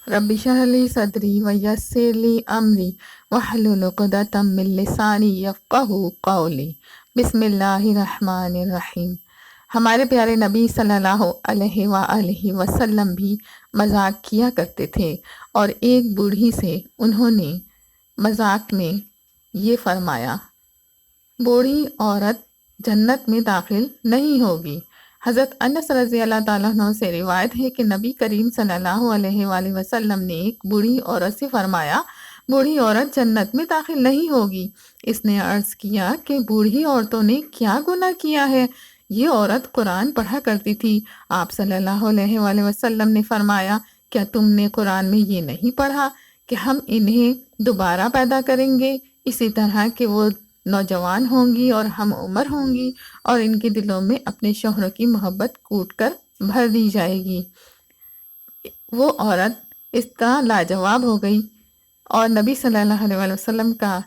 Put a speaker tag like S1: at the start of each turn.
S1: رب اشرح لی صدری ویسر لی امری واحلل عقدۃ من لسانی یفقہوا قولی۔ بسم اللہ الرحمن الرحیم۔ ہمارے پیارے نبی صلی اللہ علیہ وآلہ وسلم بھی مذاق کیا کرتے تھے، اور ایک بوڑھی سے انہوں نے مذاق میں یہ فرمایا: بوڑھی عورت جنت میں داخل نہیں ہوگی۔ حضرت انس رضی اللہ تعالیٰ عنہ سے روایت ہے کہ نبی کریم صلی اللہ علیہ وآلہ وسلم نے ایک بوڑھی عورت سے فرمایا: بوڑھی عورت جنت میں داخل نہیں ہوگی۔ اس نے عرض کیا کہ بوڑھی عورتوں نے کیا گناہ کیا ہے؟ یہ عورت قرآن پڑھا کرتی تھی۔ آپ صلی اللہ علیہ وآلہ وسلم نے فرمایا: کیا تم نے قرآن میں یہ نہیں پڑھا کہ ہم انہیں دوبارہ پیدا کریں گے، اسی طرح کہ وہ نوجوان ہوں گی اور ہم عمر ہوں گی، اور ان کے دلوں میں اپنے شوہروں کی محبت کوٹ کر بھر دی جائے گی۔ وہ عورت اس طرح لاجواب ہو گئی اور نبی صلی اللہ علیہ وسلم کا